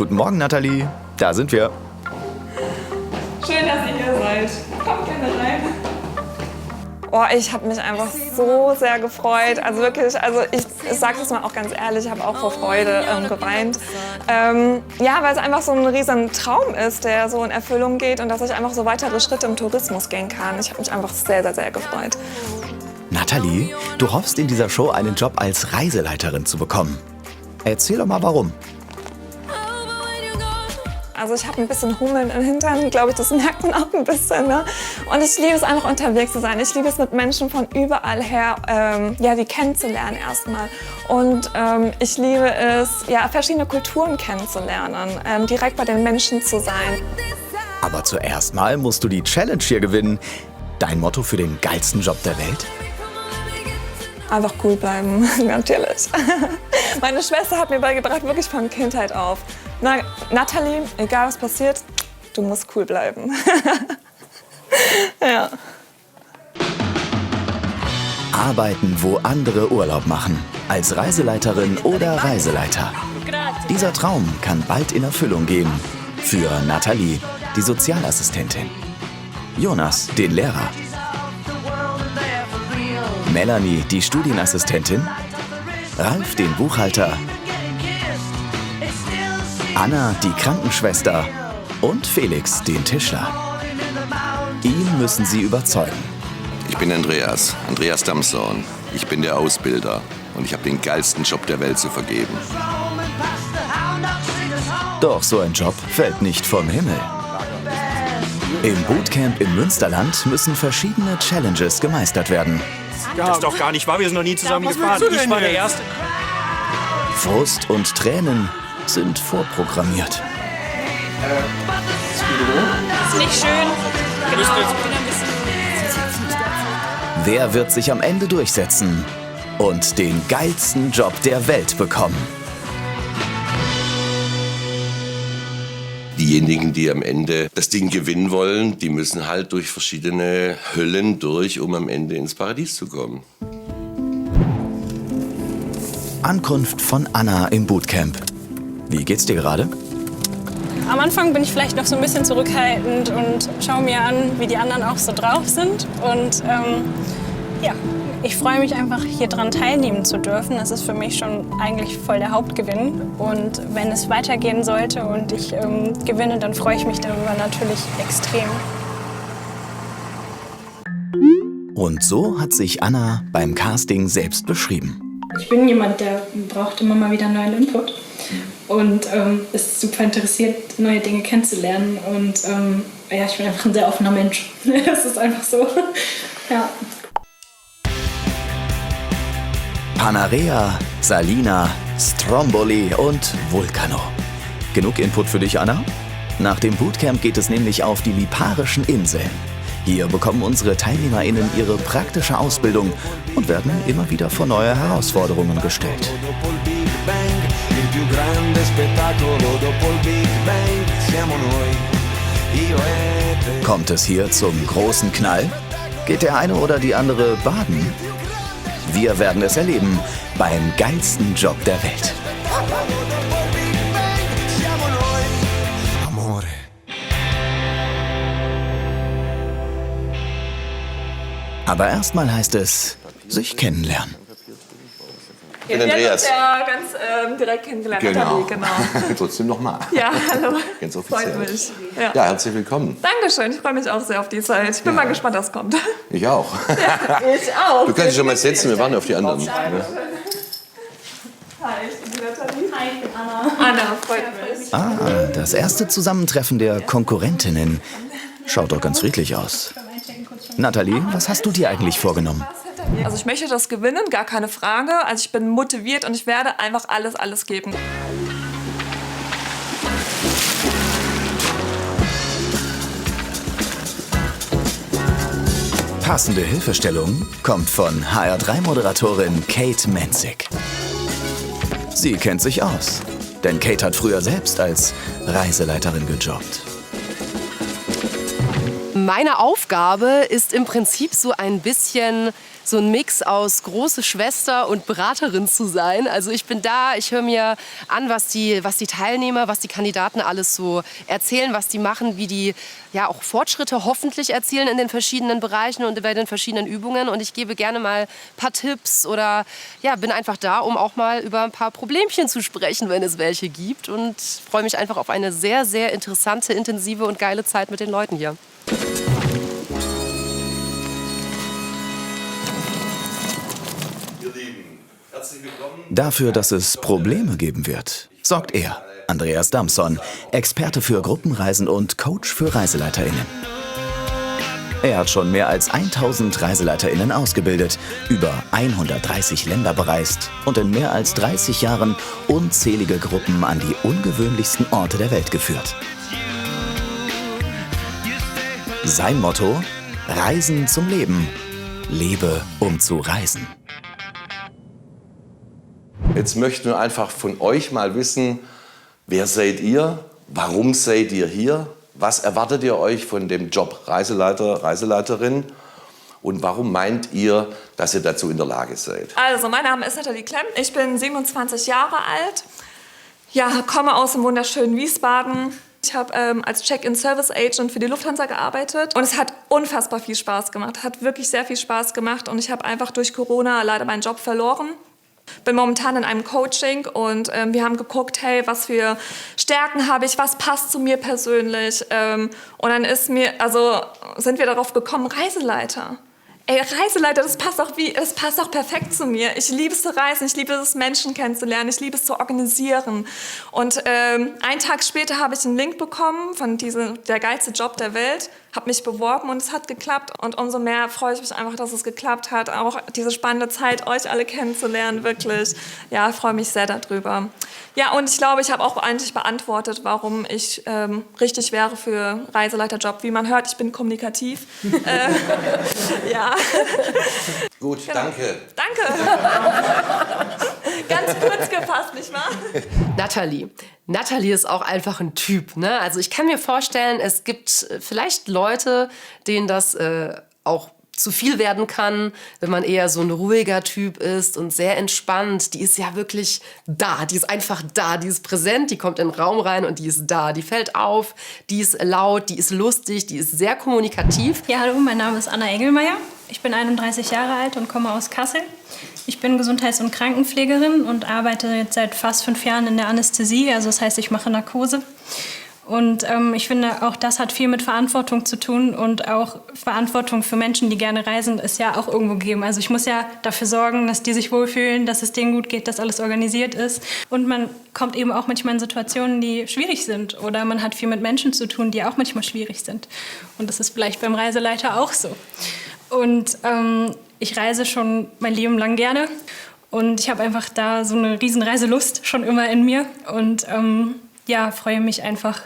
Guten Morgen, Nathalie. Da sind wir. Schön, dass ihr hier seid. Kommt gerne rein. Oh, ich habe mich einfach so sehr gefreut. Also wirklich, ich sage das mal auch ganz ehrlich, ich habe auch vor Freude geweint. Ja, weil es einfach so ein riesen Traum ist, der so in Erfüllung geht und dass ich einfach so weitere Schritte im Tourismus gehen kann. Ich habe mich einfach sehr, sehr, sehr gefreut. Nathalie, du hoffst in dieser Show einen Job als Reiseleiterin zu bekommen. Erzähl doch mal, warum. Also ich habe ein bisschen Hummeln im Hintern, glaube ich, das merkt man auch ein bisschen. Ne? Und ich liebe es einfach unterwegs zu sein. Ich liebe es mit Menschen von überall her, ja, die kennenzulernen erstmal. Und ich liebe es, ja, verschiedene Kulturen kennenzulernen, direkt bei den Menschen zu sein. Aber zuerst mal musst du die Challenge hier gewinnen. Dein Motto für den geilsten Job der Welt? Einfach cool bleiben, natürlich. Meine Schwester hat mir beigebracht, wirklich von Kindheit auf. Na, Nathalie, egal was passiert, du musst cool bleiben. Ja. Arbeiten, wo andere Urlaub machen. Als Reiseleiterin oder Reiseleiter. Dieser Traum kann bald in Erfüllung gehen. Für Nathalie, die Sozialassistentin. Jonas, den Lehrer. Melanie, die Studienassistentin. Ralf, den Buchhalter. Anna, die Krankenschwester. Und Felix, den Tischler. Ihn müssen sie überzeugen. Ich bin Andreas Damson. Ich bin der Ausbilder und ich habe den geilsten Job der Welt zu vergeben. Doch so ein Job fällt nicht vom Himmel. Im Bootcamp im Münsterland müssen verschiedene Challenges gemeistert werden. Das ist doch gar nicht wahr, wir sind noch nie zusammen gefahren. Ich war der Erste. Frust und Tränen sind vorprogrammiert. Ist nicht schön. Genau. Wer wird sich am Ende durchsetzen und den geilsten Job der Welt bekommen? Diejenigen, die am Ende das Ding gewinnen wollen, die müssen halt durch verschiedene Höllen durch, um am Ende ins Paradies zu kommen. Ankunft von Anna im Bootcamp. Wie geht's dir gerade? Am Anfang bin ich vielleicht noch so ein bisschen zurückhaltend und schaue mir an, wie die anderen auch so drauf sind. Und ja, ich freue mich einfach, hier dran teilnehmen zu dürfen. Das ist für mich schon eigentlich voll der Hauptgewinn. Und wenn es weitergehen sollte und ich gewinne, dann freue ich mich darüber natürlich extrem. Und so hat sich Anna beim Casting selbst beschrieben. Ich bin jemand, der braucht immer mal wieder neuen Input und ist super interessiert, neue Dinge kennenzulernen. Und ja, ich bin einfach ein sehr offener Mensch. Das ist einfach so. Ja. Panarea, Salina, Stromboli und Vulcano. Genug Input für dich, Anna? Nach dem Bootcamp geht es nämlich auf die Liparischen Inseln. Hier bekommen unsere TeilnehmerInnen ihre praktische Ausbildung und werden immer wieder vor neue Herausforderungen gestellt. Kommt es hier zum großen Knall? Geht der eine oder die andere baden? Wir werden es erleben beim geilsten Job der Welt. Aber erstmal heißt es, sich kennenlernen. Ja, wir haben uns ja ganz direkt kennengelernt, Nathalie, genau. Trotzdem nochmal. Ja, hallo. Ganz offiziell. Freut mich. Ja, herzlich willkommen. Dankeschön, ich freue mich auch sehr auf die Zeit. Ich bin mal gespannt, was kommt. Ich auch. Ich auch. Du kannst dich schon mal setzen, wir warten auf die anderen. Hi, ich bin die Nathalie. Hi, ich bin Anna. Anna, freut mich. Ah, das erste Zusammentreffen der Konkurrentinnen. Schaut doch ganz friedlich aus. Nathalie, was hast du dir eigentlich vorgenommen? Also ich möchte das gewinnen, gar keine Frage. Also ich bin motiviert und ich werde einfach alles geben. Passende Hilfestellung kommt von HR3-Moderatorin Kate Menzig. Sie kennt sich aus, denn Kate hat früher selbst als Reiseleiterin gejobbt. Meine Aufgabe ist im Prinzip so ein bisschen so ein Mix aus große Schwester und Beraterin zu sein. Also ich bin da, ich höre mir an, was die Teilnehmer, was die Kandidaten alles so erzählen, was die machen, wie die ja auch Fortschritte hoffentlich erzielen in den verschiedenen Bereichen und bei den verschiedenen Übungen. Und ich gebe gerne mal ein paar Tipps oder ja, bin einfach da, um auch mal über ein paar Problemchen zu sprechen, wenn es welche gibt. Und freue mich einfach auf eine sehr, sehr interessante, intensive und geile Zeit mit den Leuten hier. Dafür, dass es Probleme geben wird, sorgt er, Andreas Damson, Experte für Gruppenreisen und Coach für ReiseleiterInnen. Er hat schon mehr als 1000 ReiseleiterInnen ausgebildet, über 130 Länder bereist und in mehr als 30 Jahren unzählige Gruppen an die ungewöhnlichsten Orte der Welt geführt. Sein Motto: Reisen zum Leben. Lebe, um zu reisen. Jetzt möchten wir einfach von euch mal wissen, wer seid ihr? Warum seid ihr hier? Was erwartet ihr euch von dem Job Reiseleiter, Reiseleiterin? Und warum meint ihr, dass ihr dazu in der Lage seid? Also, mein Name ist Nathalie Klemm. Ich bin 27 Jahre alt. Ja, komme aus dem wunderschönen Wiesbaden. Ich habe als Check-in-Service-Agent für die Lufthansa gearbeitet. Und es hat unfassbar viel Spaß gemacht. Hat wirklich sehr viel Spaß gemacht. Und ich habe einfach durch Corona leider meinen Job verloren. Bin momentan in einem Coaching und wir haben geguckt, hey, was für Stärken habe ich, was passt zu mir persönlich. Und dann sind wir darauf gekommen, Reiseleiter. Ey, Reiseleiter, das passt auch perfekt zu mir. Ich liebe es zu reisen, ich liebe es, Menschen kennenzulernen, ich liebe es zu organisieren. Und einen Tag später habe ich einen Link bekommen von der geilste Job der Welt, habe mich beworben und es hat geklappt. Und umso mehr freue ich mich einfach, dass es geklappt hat. Auch diese spannende Zeit, euch alle kennenzulernen, wirklich. Ja, ich freue mich sehr darüber. Ja, und ich glaube, ich habe auch eigentlich beantwortet, warum ich richtig wäre für Reiseleiterjob. Wie man hört, ich bin kommunikativ. Ja. Gut, genau. Danke. Danke. Ganz kurz gefasst, nicht wahr? Nathalie ist auch einfach ein Typ, ne? Also ich kann mir vorstellen, es gibt vielleicht Leute, denen das auch zu viel werden kann, wenn man eher so ein ruhiger Typ ist und sehr entspannt. Die ist ja wirklich da, die ist einfach da, die ist präsent, die kommt in den Raum rein und die ist da. Die fällt auf, die ist laut, die ist lustig, die ist sehr kommunikativ. Ja, hallo, mein Name ist Anna Engelmeier. Ich bin 31 Jahre alt und komme aus Kassel. Ich bin Gesundheits- und Krankenpflegerin und arbeite jetzt seit fast 5 Jahren in der Anästhesie. Also das heißt, ich mache Narkose. Und ich finde, auch das hat viel mit Verantwortung zu tun und auch Verantwortung für Menschen, die gerne reisen, ist ja auch irgendwo gegeben. Also ich muss ja dafür sorgen, dass die sich wohlfühlen, dass es denen gut geht, dass alles organisiert ist. Und man kommt eben auch manchmal in Situationen, die schwierig sind. Oder man hat viel mit Menschen zu tun, die auch manchmal schwierig sind. Und das ist vielleicht beim Reiseleiter auch so. Und ich reise schon mein Leben lang gerne. Und ich habe einfach da so eine riesen Reiselust schon immer in mir. Und ja, freue mich einfach,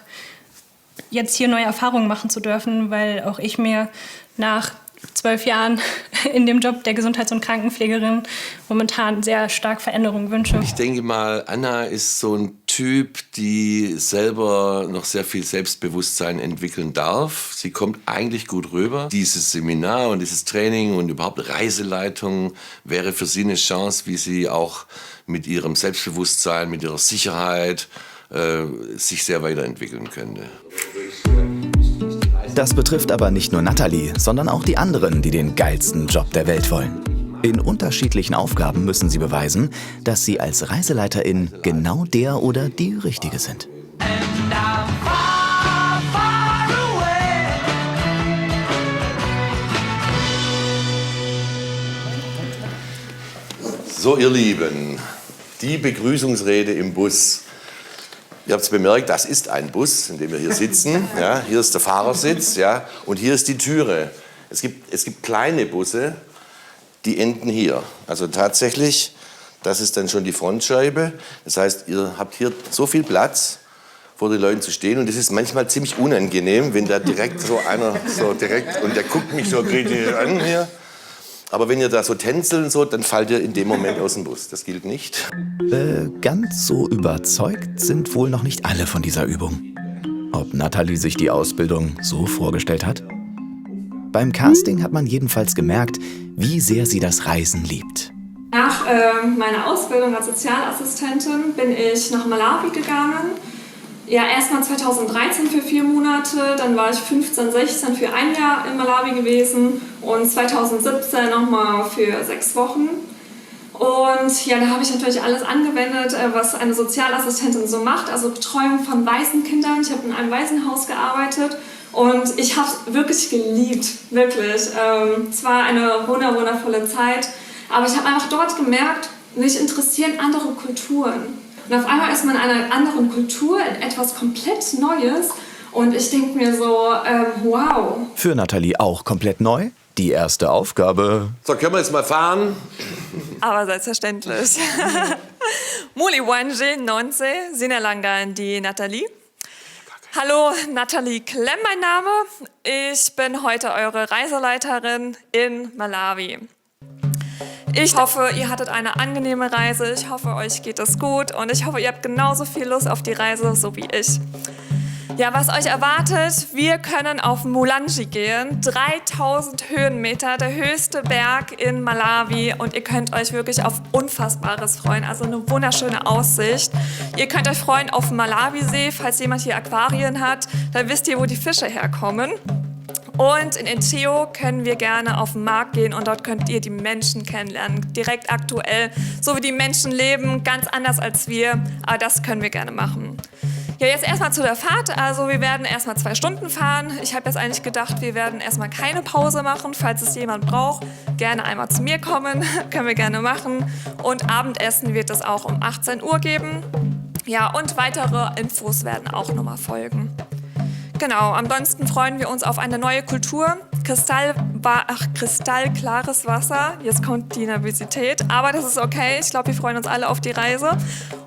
jetzt hier neue Erfahrungen machen zu dürfen, weil auch ich mir nach 12 Jahren in dem Job der Gesundheits- und Krankenpflegerin momentan sehr stark Veränderungen wünsche. Ich denke mal, Anna ist so ein Typ, die selber noch sehr viel Selbstbewusstsein entwickeln darf. Sie kommt eigentlich gut rüber. Dieses Seminar und dieses Training und überhaupt Reiseleitung wäre für sie eine Chance, wie sie auch mit ihrem Selbstbewusstsein, mit ihrer Sicherheit sich sehr weiterentwickeln könnte. Das betrifft aber nicht nur Nathalie, sondern auch die anderen, die den geilsten Job der Welt wollen. In unterschiedlichen Aufgaben müssen sie beweisen, dass sie als Reiseleiterin genau der oder die Richtige sind. So, ihr Lieben, die Begrüßungsrede im Bus. Ihr habt es bemerkt, das ist ein Bus, in dem wir hier sitzen. Ja, hier ist der Fahrersitz, ja, und hier ist die Türe. Es gibt kleine Busse, die enden hier. Also tatsächlich, das ist dann schon die Frontscheibe. Das heißt, ihr habt hier so viel Platz, vor den Leuten zu stehen. Und es ist manchmal ziemlich unangenehm, wenn da direkt so einer und der guckt mich so kritisch an hier. Aber wenn ihr da so tänzeln so, dann fallt ihr in dem Moment aus dem Bus. Das gilt nicht. Ganz so überzeugt sind wohl noch nicht alle von dieser Übung. Ob Nathalie sich die Ausbildung so vorgestellt hat? Beim Casting hat man jedenfalls gemerkt, wie sehr sie das Reisen liebt. Nach meiner Ausbildung als Sozialassistentin bin ich nach Malawi gegangen. Ja, erstmal 2013 für 4 Monate, dann war ich 15, 16 für 1 Jahr in Malawi gewesen und 2017 nochmal für 6 Wochen. Und ja, da habe ich natürlich alles angewendet, was eine Sozialassistentin so macht, also Betreuung von Waisenkindern. Ich habe in einem Waisenhaus gearbeitet und ich habe es wirklich geliebt, wirklich. Es war eine wundervolle Zeit, aber ich habe einfach dort gemerkt, mich interessieren andere Kulturen. Und auf einmal ist man in einer anderen Kultur, in etwas komplett Neues. Und ich denke mir so, wow. Für Nathalie auch komplett neu. Die erste Aufgabe. So, können wir jetzt mal fahren? Aber selbstverständlich. Muli Wanje Nonse, Sinalanga die Nathalie. Hallo, Nathalie Klemm mein Name. Ich bin heute eure Reiseleiterin in Malawi. Ich hoffe, ihr hattet eine angenehme Reise. Ich hoffe, euch geht es gut. Und ich hoffe, ihr habt genauso viel Lust auf die Reise, so wie ich. Ja, was euch erwartet, wir können auf Mulanje gehen. 3000 Höhenmeter, der höchste Berg in Malawi. Und ihr könnt euch wirklich auf Unfassbares freuen. Also eine wunderschöne Aussicht. Ihr könnt euch freuen auf Malawisee, falls jemand hier Aquarien hat. Dann wisst ihr, wo die Fische herkommen. Und in Encheo können wir gerne auf den Markt gehen und dort könnt ihr die Menschen kennenlernen, direkt aktuell, so wie die Menschen leben, ganz anders als wir, aber das können wir gerne machen. Ja, jetzt erstmal zu der Fahrt, also wir werden erstmal 2 Stunden fahren. Ich habe jetzt eigentlich gedacht, wir werden erstmal keine Pause machen, falls es jemand braucht, gerne einmal zu mir kommen, können wir gerne machen. Und Abendessen wird es auch um 18 Uhr geben. Ja, und weitere Infos werden auch nochmal folgen. Genau, ansonsten freuen wir uns auf eine neue Kultur. Kristallklares Wasser. Jetzt kommt die Nervosität, aber das ist okay. Ich glaube, wir freuen uns alle auf die Reise.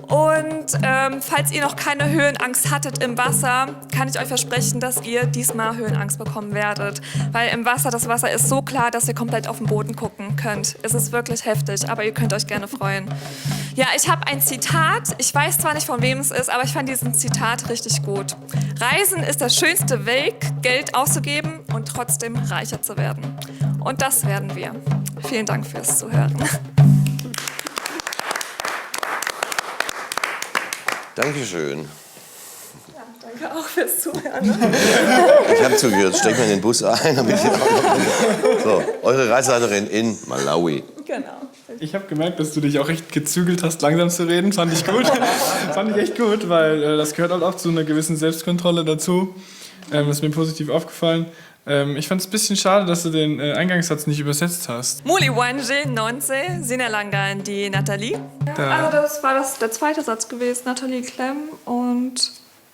Und falls ihr noch keine Höhenangst hattet im Wasser, kann ich euch versprechen, dass ihr diesmal Höhenangst bekommen werdet. Weil im Wasser, das Wasser ist so klar, dass ihr komplett auf den Boden gucken könnt. Es ist wirklich heftig, aber ihr könnt euch gerne freuen. Ja, ich habe ein Zitat. Ich weiß zwar nicht, von wem es ist, aber ich fand diesen Zitat richtig gut. Reisen ist der schönste Weg, Geld auszugeben und trotzdem reicher zu werden. Und das werden wir. Vielen Dank fürs Zuhören. Dankeschön. Ja, danke auch fürs Zuhören. Ich habe zugehört, steck mal in den Bus ein. So, eure Reiseleiterin in Malawi. Genau. Ich habe gemerkt, dass du dich auch echt gezügelt hast, langsam zu reden. Fand ich gut. Fand ich echt gut, weil das gehört halt auch zu einer gewissen Selbstkontrolle dazu. Das ist mir positiv aufgefallen. Ich fand es ein bisschen schade, dass du den Eingangssatz nicht übersetzt hast. Muli Wanje Nonse, Sinalanga die Nathalie. Also das war der zweite Satz gewesen, Nathalie Klemm. Und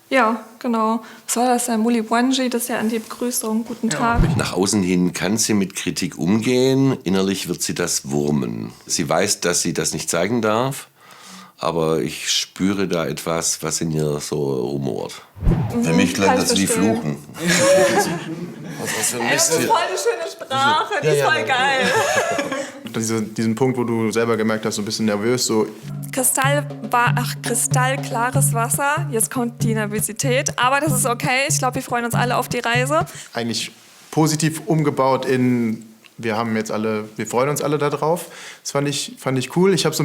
ja, genau. Was war das denn? Muli Wanje, das ist ja an die Begrüßung. Guten Tag. Nach außen hin kann sie mit Kritik umgehen, innerlich wird sie das wurmen. Sie weiß, dass sie das nicht zeigen darf, aber ich spüre da etwas, was in ihr so rumort. Für mich klang das wie Fluchen. Was für ein Mist Das ist hier. voll eine schöne Sprache, die ist voll geil. Diesen Punkt, wo du selber gemerkt hast, so ein bisschen nervös, so Kristallklares Wasser. Jetzt kommt die Nervosität, aber das ist okay. Ich glaube, wir freuen uns alle auf die Reise. eigentlich positiv umgebaut in, wir freuen uns alle darauf. Das fand ich cool. Ich habe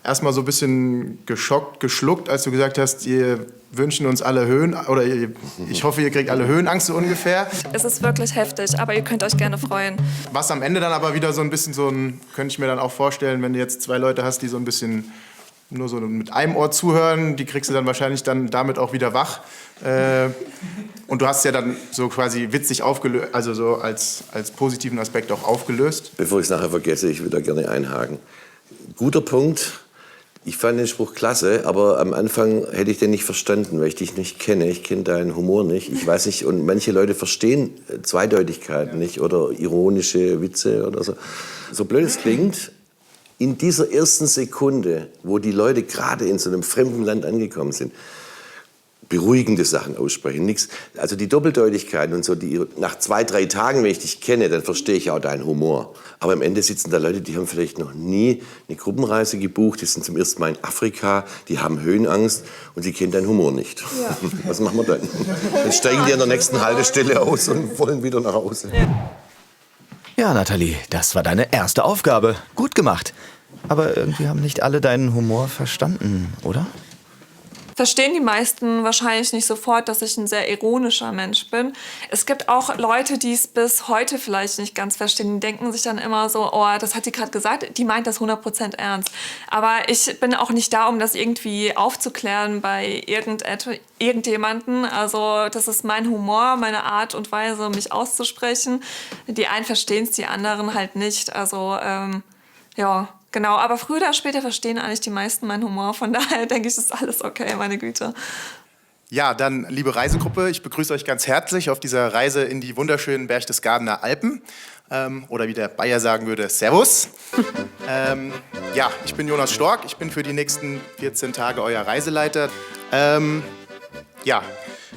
erstmal so ein bisschen geschluckt, als du gesagt hast, ihr wünschen uns alle ich hoffe, ihr kriegt alle Höhenangst so ungefähr. Es ist wirklich heftig, aber ihr könnt euch gerne freuen. Was am Ende dann aber wieder so ein bisschen könnte ich mir dann auch vorstellen, wenn du jetzt 2 Leute hast, die so ein bisschen nur so mit einem Ohr zuhören, die kriegst du dann wahrscheinlich dann damit auch wieder wach. Und du hast es ja dann so quasi witzig aufgelöst, also so als positiven Aspekt auch aufgelöst. Bevor ich es nachher vergesse, ich würde da gerne einhaken. Guter Punkt. Ich fand den Spruch klasse, aber am Anfang hätte ich den nicht verstanden, weil ich dich nicht kenne. Ich kenne deinen Humor nicht. Ich weiß nicht, und manche Leute verstehen Zweideutigkeiten nicht oder ironische Witze oder so. So blöd es klingt, in dieser ersten Sekunde, wo die Leute gerade in so einem fremden Land angekommen sind, beruhigende Sachen aussprechen, nichts. Also die Doppeldeutigkeiten und so, nach 2, 3 Tagen, wenn ich dich kenne, dann verstehe ich auch deinen Humor. Aber am Ende sitzen da Leute, die haben vielleicht noch nie eine Gruppenreise gebucht, die sind zum ersten Mal in Afrika, die haben Höhenangst und die kennen deinen Humor nicht. Ja. Was machen wir dann? Dann steigen die an der nächsten Haltestelle aus und wollen wieder nach Hause. Ja. Ja, Nathalie, das war deine erste Aufgabe. Gut gemacht. Aber irgendwie haben nicht alle deinen Humor verstanden, oder? Verstehen die meisten wahrscheinlich nicht sofort, dass ich ein sehr ironischer Mensch bin. Es gibt auch Leute, die es bis heute vielleicht nicht ganz verstehen. Die denken sich dann immer so, oh, das hat sie gerade gesagt, die meint das 100% ernst. Aber ich bin auch nicht da, um das irgendwie aufzuklären bei irgendjemanden. Also das ist mein Humor, meine Art und Weise, mich auszusprechen. Die einen verstehen es, die anderen halt nicht. Also ja, genau. Aber früher oder später verstehen eigentlich die meisten meinen Humor. Von daher denke ich, ist alles okay, meine Güte. Ja, dann, liebe Reisegruppe, ich begrüße euch ganz herzlich auf dieser Reise in die wunderschönen Berchtesgadener Alpen. Oder wie der Bayer sagen würde, Servus. Ja, ich bin Jonas Stork, ich bin für die nächsten 14 Tage euer Reiseleiter. Ja,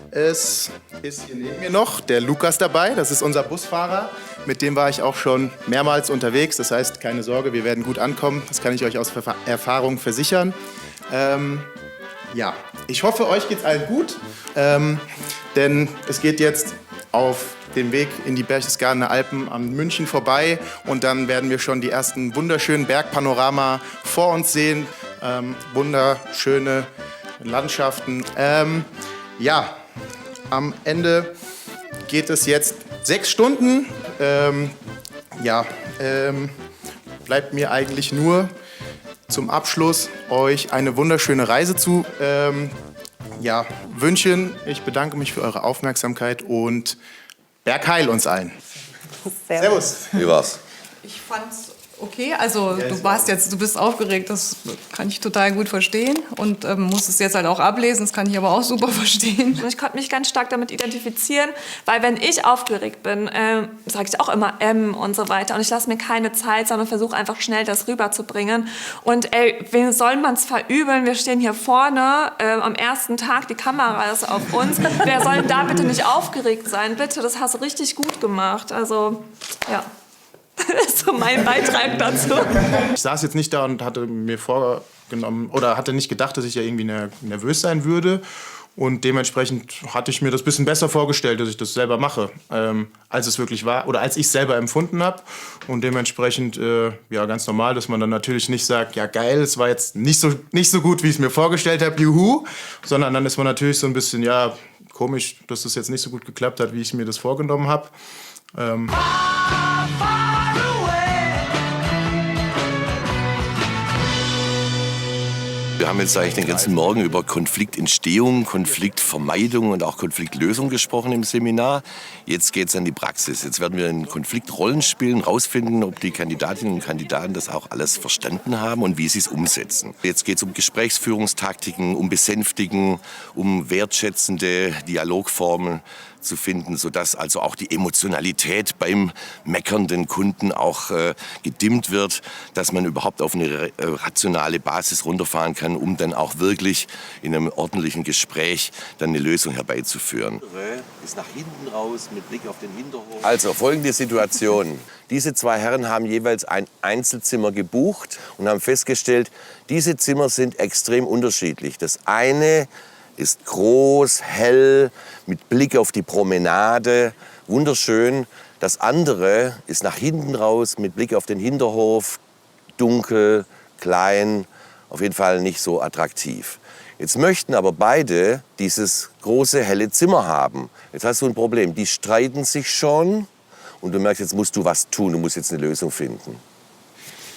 es ist hier neben mir noch der Lukas dabei, das ist unser Busfahrer. Mit dem war ich auch schon mehrmals unterwegs, das heißt, keine Sorge, wir werden gut ankommen, das kann ich euch aus Erfahrung versichern. Ja, ich hoffe, euch geht's allen gut, denn es geht jetzt auf den Weg in die Berchtesgadener Alpen an München vorbei und dann werden wir schon die ersten wunderschönen Bergpanorama vor uns sehen, wunderschöne Landschaften. Ja, am Ende geht es jetzt 6 Stunden. Bleibt mir eigentlich nur zum Abschluss euch eine wunderschöne Reise zu wünschen. Ich bedanke mich für eure Aufmerksamkeit und Bergheil uns allen. Servus. Wie war's? Ich fand's okay. Also du bist aufgeregt, das kann ich total gut verstehen und musst es jetzt halt auch ablesen, das kann ich aber auch super verstehen. Ich konnte mich ganz stark damit identifizieren, weil wenn ich aufgeregt bin, sage ich auch immer und so weiter und ich lasse mir keine Zeit, sondern versuche einfach schnell das rüberzubringen. Und wem soll man es verübeln? Wir stehen hier vorne am ersten Tag, die Kamera ist auf uns. Wer soll denn da bitte nicht aufgeregt sein? Bitte, das hast du richtig gut gemacht. Also, ja. Das ist so mein Beitrag dazu. Ich saß jetzt nicht da und hatte mir vorgenommen oder hatte nicht gedacht, dass ich ja irgendwie nervös sein würde. Und dementsprechend hatte ich mir das ein bisschen besser vorgestellt, dass ich das selber mache, als es wirklich war oder als ich es selber empfunden habe. Und dementsprechend ganz normal, dass man dann natürlich nicht sagt, ja geil, es war jetzt nicht so gut, wie ich es mir vorgestellt habe, juhu. Sondern dann ist man natürlich so ein bisschen, ja, komisch, dass das jetzt nicht so gut geklappt hat, wie ich mir das vorgenommen habe. Wir haben jetzt eigentlich den ganzen Morgen über Konfliktentstehung, Konfliktvermeidung und auch Konfliktlösung gesprochen im Seminar. Jetzt geht es an die Praxis. Jetzt werden wir in Konfliktrollen spielen, rausfinden, ob die Kandidatinnen und Kandidaten das auch alles verstanden haben und wie sie es umsetzen. Jetzt geht es um Gesprächsführungstaktiken, um Besänftigen, um wertschätzende Dialogformen zu finden, sodass also auch die Emotionalität beim meckernden Kunden auch gedimmt wird, dass man überhaupt auf eine rationale Basis runterfahren kann, um dann auch wirklich in einem ordentlichen Gespräch dann eine Lösung herbeizuführen. Ist nach hinten raus mit Blick auf den Hinterhof. Also folgende Situation. Diese 2 Herren haben jeweils ein Einzelzimmer gebucht und haben festgestellt, diese Zimmer sind extrem unterschiedlich. Das eine ist groß, hell, mit Blick auf die Promenade, wunderschön. Das andere ist nach hinten raus, mit Blick auf den Hinterhof, dunkel, klein, auf jeden Fall nicht so attraktiv. Jetzt möchten aber beide dieses große, helle Zimmer haben. Jetzt hast du ein Problem, die streiten sich schon und du merkst, jetzt musst du was tun, du musst jetzt eine Lösung finden.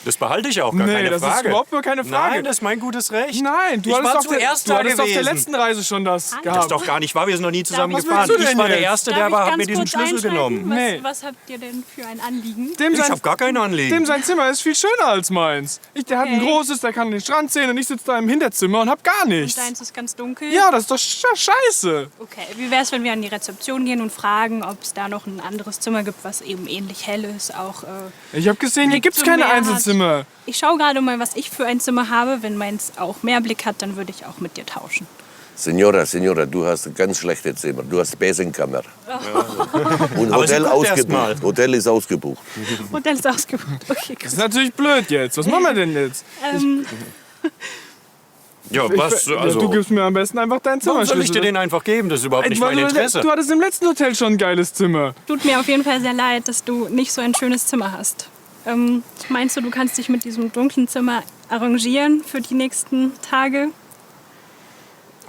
Das behalte ich auch, gar keine Frage. Das ist überhaupt nur keine Frage. Nein, das ist mein gutes Recht. Nein, du hattest auf der letzten Reise schon das gehabt. Das ist doch gar nicht wahr, wir sind noch nie zusammen was gefahren. willst du denn Ich war der jetzt? Erste, der hat mir diesen Schlüssel genommen. Was habt ihr denn für ein Anliegen? Ich habe gar kein Anliegen. Dem sein Zimmer ist viel schöner als meins. Der hat ein großes, der kann den Strand sehen und ich sitze da im Hinterzimmer und hab gar nichts. Und deins ist ganz dunkel? Ja, das ist doch scheiße. Okay, wie wär's, wenn wir an die Rezeption gehen und fragen, ob es da noch ein anderes Zimmer gibt, was eben ähnlich hell ist? Auch, ich habe gesehen, hier gibt's keine Einzelzimmer. Ich schaue gerade mal, was ich für ein Zimmer habe. Wenn meins auch mehr Blick hat, dann würde ich auch mit dir tauschen. Senora, du hast ein ganz schlechtes Zimmer. Du hast Besenkammer. Und Aber Hotel sie kommt erst mal. ausgebucht. Hotel ist ausgebucht. Hotel ist ausgebucht. Okay, Das ist natürlich blöd jetzt. Was machen wir denn jetzt? Ja, was? Also, du gibst mir am besten einfach dein Zimmer. warum soll ich dir den einfach geben? Das ist überhaupt nicht mein Interesse. Du hattest im letzten Hotel schon ein geiles Zimmer. Tut mir auf jeden Fall sehr leid, dass du nicht so ein schönes Zimmer hast. Meinst du kannst dich mit diesem dunklen Zimmer arrangieren für die nächsten Tage?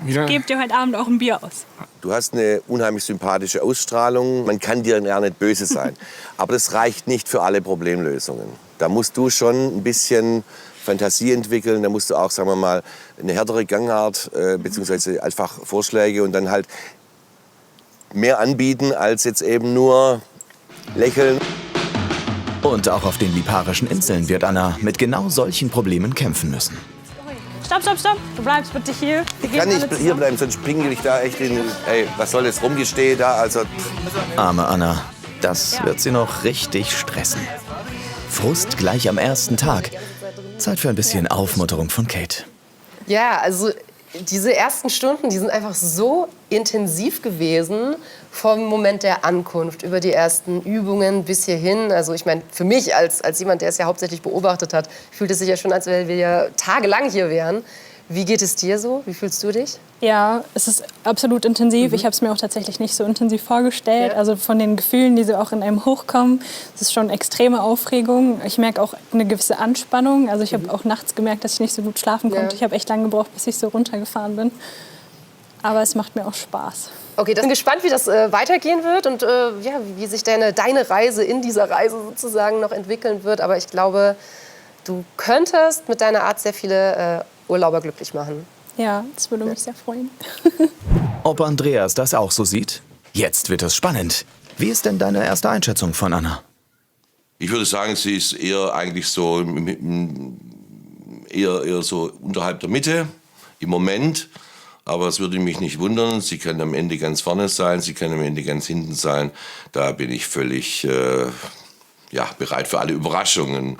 Ich gebe dir heute Abend auch ein Bier aus. Du hast eine unheimlich sympathische Ausstrahlung. Man kann dir ja nicht böse sein. Aber das reicht nicht für alle Problemlösungen. Da musst du schon ein bisschen Fantasie entwickeln. Da musst du auch, sagen wir mal, eine härtere Gangart beziehungsweise einfach Vorschläge und dann halt mehr anbieten als jetzt eben nur lächeln. Und auch auf den Liparischen Inseln wird Anna mit genau solchen Problemen kämpfen müssen. Stopp, stopp, stopp. Du bleibst bitte hier. Ich kann nicht hier bleiben, sonst pinkel ich da echt in... Ey, was soll das Rumgestehe da? Also... Arme Anna, das wird sie noch richtig stressen. Frust gleich am ersten Tag. Zeit für ein bisschen Aufmunterung von Kate. Ja, also diese ersten Stunden, die sind einfach so intensiv gewesen vom Moment der Ankunft über die ersten Übungen bis hierhin. Also ich meine, für mich als jemand, der es ja hauptsächlich beobachtet hat, fühlt es sich ja schon, als wenn wir ja tagelang hier wären. Wie geht es dir so? Wie fühlst du dich? Ja, es ist absolut intensiv. Ich habe es mir auch tatsächlich nicht so intensiv vorgestellt. Ja. Also von den Gefühlen, die so auch in einem hochkommen, es ist schon extreme Aufregung. Ich merke auch eine gewisse Anspannung. Also ich habe auch nachts gemerkt, dass ich nicht so gut schlafen konnte. Ja. Ich habe echt lange gebraucht, bis ich so runtergefahren bin. Aber es macht mir auch Spaß. Okay, ich bin gespannt, wie das weitergehen wird und ja, wie sich deine Reise in dieser Reise sozusagen noch entwickeln wird. Aber ich glaube, du könntest mit deiner Art sehr viele Urlauber glücklich machen. Ja, das würde mich sehr freuen. Ob Andreas das auch so sieht? Jetzt wird es spannend. Wie ist denn deine erste Einschätzung von Anna? Ich würde sagen, sie ist eher eigentlich so... eher so unterhalb der Mitte im Moment. Aber es würde mich nicht wundern. Sie kann am Ende ganz vorne sein, sie kann am Ende ganz hinten sein. Da bin ich völlig bereit für alle Überraschungen.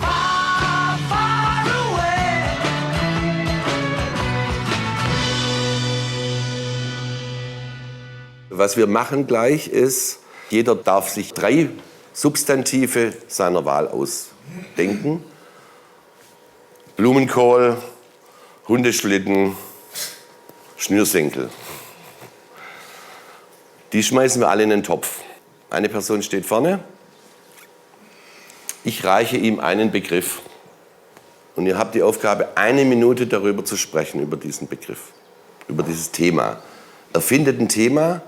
Was wir machen gleich ist, jeder darf sich 3 Substantive seiner Wahl ausdenken. Blumenkohl, Hundeschlitten, Schnürsenkel. Die schmeißen wir alle in den Topf. Eine Person steht vorne. Ich reiche ihm einen Begriff. Und ihr habt die Aufgabe, 1 Minute darüber zu sprechen, über diesen Begriff, über dieses Thema. Erfindet ein Thema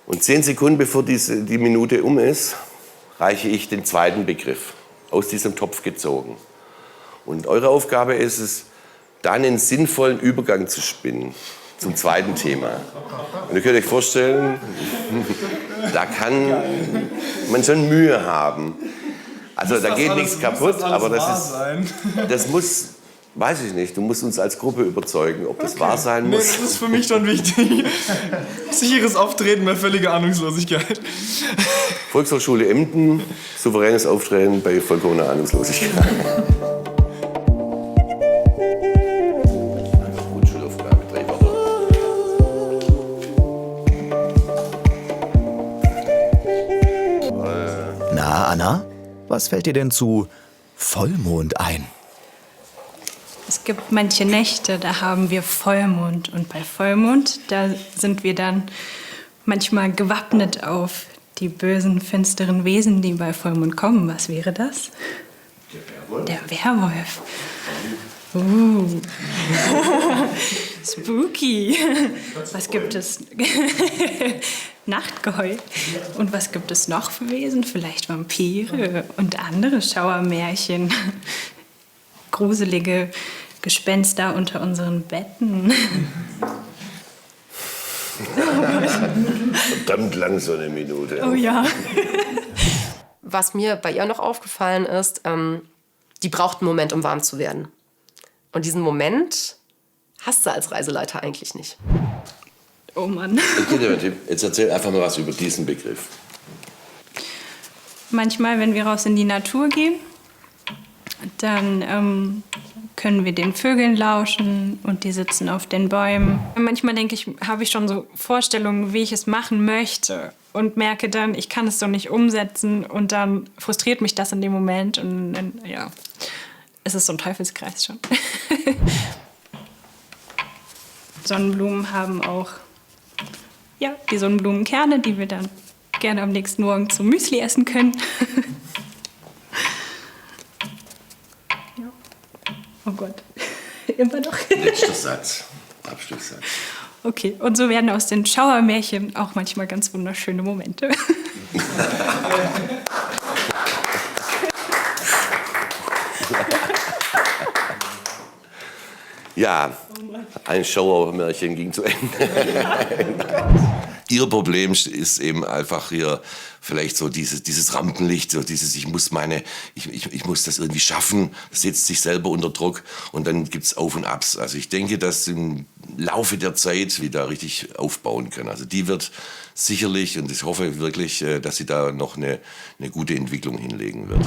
und 10 Sekunden bevor die Minute um ist, reiche ich den zweiten Begriff, aus diesem Topf gezogen. Und eure Aufgabe ist es, dann einen sinnvollen Übergang zu spinnen zum zweiten Thema. Und ihr könnt euch vorstellen, da kann man schon Mühe haben. Also da geht nichts kaputt, aber das muss, weiß ich nicht, du musst uns als Gruppe überzeugen, ob das wahr sein muss. Nee, das ist für mich schon wichtig. Sicheres Auftreten bei völliger Ahnungslosigkeit. Volkshochschule Emden, souveränes Auftreten bei vollkommener Ahnungslosigkeit. Grundschulaufgabe, 3 Wörter. Na, Anna, was fällt dir denn zu Vollmond ein? Es gibt manche Nächte, da haben wir Vollmond. Und bei Vollmond, da sind wir dann manchmal gewappnet auf die bösen, finsteren Wesen, die bei Vollmond kommen. Was wäre das? Der Werwolf. Spooky. Was gibt es? Nachtgeheul. Und was gibt es noch für Wesen? Vielleicht Vampire und andere Schauermärchen. Gruselige Gespenster unter unseren Betten. Verdammt lang so eine Minute. Oh ja. Was mir bei ihr noch aufgefallen ist, die braucht einen Moment, um warm zu werden. Und diesen Moment hast du als Reiseleiter eigentlich nicht. Oh Mann. Ich gebe dir einen Tipp. Jetzt erzähl einfach mal was über diesen Begriff. Manchmal, wenn wir raus in die Natur gehen, dann können wir den Vögeln lauschen und die sitzen auf den Bäumen. Manchmal denke ich, habe ich schon so Vorstellungen, wie ich es machen möchte und merke dann, ich kann es so nicht umsetzen und dann frustriert mich das in dem Moment und dann, ja, es ist so ein Teufelskreis schon. Sonnenblumen haben auch die Sonnenblumenkerne, die wir dann gerne am nächsten Morgen zum Müsli essen können. Ja. Oh Gott, immer noch. Letzter Satz, Abschlusssatz. Okay, und so werden aus den Schauermärchen auch manchmal ganz wunderschöne Momente. Ja, ein Schauermärchen ging zu Ende. Ihr Problem ist eben einfach hier vielleicht so dieses Rampenlicht, so dieses ich muss das irgendwie schaffen, das setzt sich selber unter Druck und dann gibt's Auf und Abs. Also ich denke, dass im Laufe der Zeit wieder richtig aufbauen können. Also die wird sicherlich, und ich hoffe wirklich, dass sie da noch eine gute Entwicklung hinlegen wird.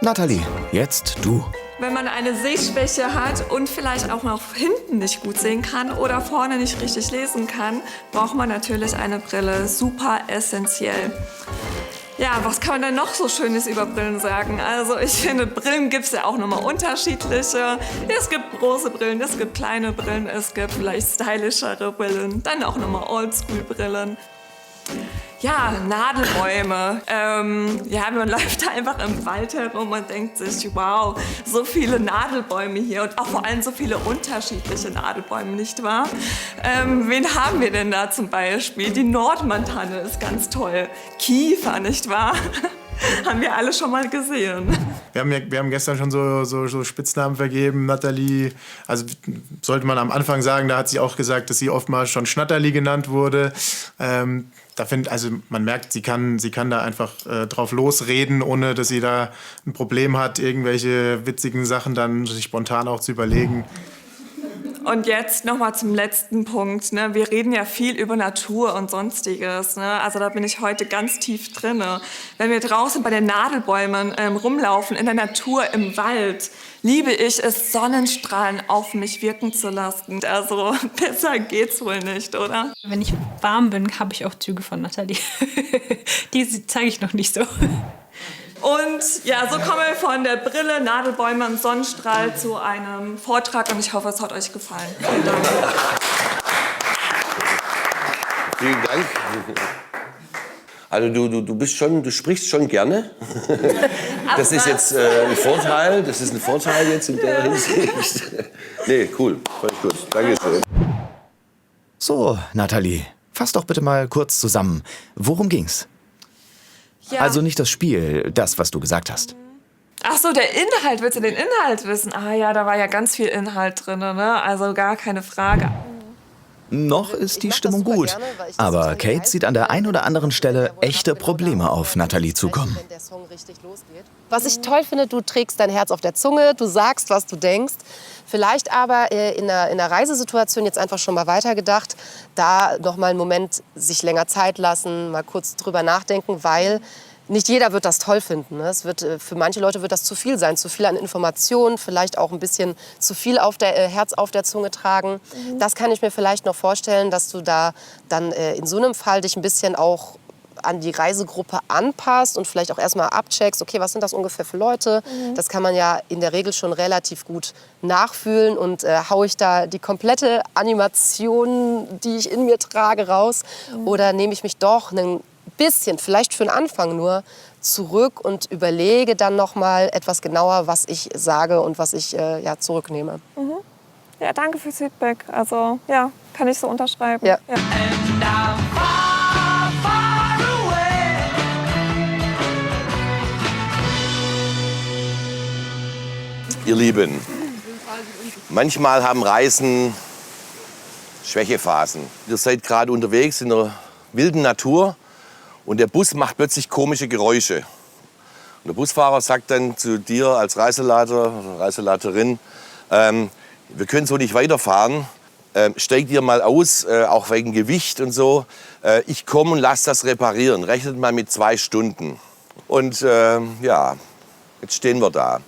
Nathalie, jetzt du. Wenn man eine Sehschwäche hat und vielleicht auch noch hinten nicht gut sehen kann oder vorne nicht richtig lesen kann, braucht man natürlich eine Brille. Super essentiell. Ja, was kann man denn noch so Schönes über Brillen sagen? Also ich finde, Brillen gibt es ja auch nochmal unterschiedliche. Es gibt große Brillen, es gibt kleine Brillen, es gibt vielleicht stylischere Brillen, dann auch nochmal Oldschool-Brillen. Ja, Nadelbäume. Man läuft da einfach im Wald herum und denkt sich, wow, so viele Nadelbäume hier und auch vor allem so viele unterschiedliche Nadelbäume, nicht wahr? Wen haben wir denn da zum Beispiel? Die Nordmantanne ist ganz toll. Kiefer, nicht wahr? Haben wir alle schon mal gesehen. Wir haben gestern schon so Spitznamen vergeben. Nathalie, also sollte man am Anfang sagen, da hat sie auch gesagt, dass sie oftmals schon Schnatterli genannt wurde. Man merkt, sie kann da einfach drauf losreden, ohne dass sie da ein Problem hat, irgendwelche witzigen Sachen dann sich spontan auch zu überlegen. Und jetzt nochmal zum letzten Punkt. Ne? Wir reden ja viel über Natur und Sonstiges. Ne? Also da bin ich heute ganz tief drin. Wenn wir draußen bei den Nadelbäumen rumlaufen, in der Natur, im Wald, liebe ich es, Sonnenstrahlen auf mich wirken zu lassen. Also besser geht's wohl nicht, oder? Wenn ich warm bin, habe ich auch Züge von Nathalie. Die zeige ich noch nicht so. Und ja, so kommen wir von der Brille, Nadelbäume und Sonnenstrahl zu einem Vortrag und ich hoffe, es hat euch gefallen. Vielen Dank. Vielen Dank. Also du sprichst schon gerne. Das ist jetzt ein Vorteil. Das ist ein Vorteil jetzt in der Hinsicht. Nee, cool. Voll gut. Danke schön. So, Nathalie, fass doch bitte mal kurz zusammen. Worum ging's? Ja. Also nicht das Spiel, das, was du gesagt hast. Ach so, der Inhalt. Willst du den Inhalt wissen? Ah ja, da war ja ganz viel Inhalt drin, ne? Also gar keine Frage. Noch ist die Stimmung gut, aber Kate sieht an der einen oder anderen Stelle echte Probleme auf Nathalie zukommen. Was ich toll finde, du trägst dein Herz auf der Zunge, du sagst, was du denkst. Vielleicht aber in einer Reisesituation jetzt einfach schon mal weitergedacht, da noch mal einen Moment sich länger Zeit lassen, mal kurz drüber nachdenken, weil nicht jeder wird das toll finden. Ne? Für manche Leute wird das zu viel sein, zu viel an Informationen, vielleicht auch ein bisschen zu viel Herz auf der Zunge tragen. Das kann ich mir vielleicht noch vorstellen, dass du da dann in so einem Fall dich ein bisschen auch an die Reisegruppe anpasst und vielleicht auch erstmal abcheckst, okay, was sind das ungefähr für Leute? Das kann man ja in der Regel schon relativ gut nachfühlen und haue ich da die komplette Animation, die ich in mir trage, raus? Oder nehme ich mich doch ein bisschen, vielleicht für den Anfang nur, zurück und überlege dann noch mal etwas genauer, was ich sage und was ich zurücknehme. Ja, danke fürs Feedback. Also ja, kann ich so unterschreiben. Ja. Ja. Ihr Lieben, manchmal haben Reisen Schwächephasen. Ihr seid gerade unterwegs in der wilden Natur und der Bus macht plötzlich komische Geräusche. Und der Busfahrer sagt dann zu dir als Reiseleiter oder Reiseleiterin, wir können so nicht weiterfahren, steigt ihr mal aus, auch wegen Gewicht und so. Ich komme und lasse das reparieren, rechnet mal mit 2 Stunden. Und jetzt stehen wir da.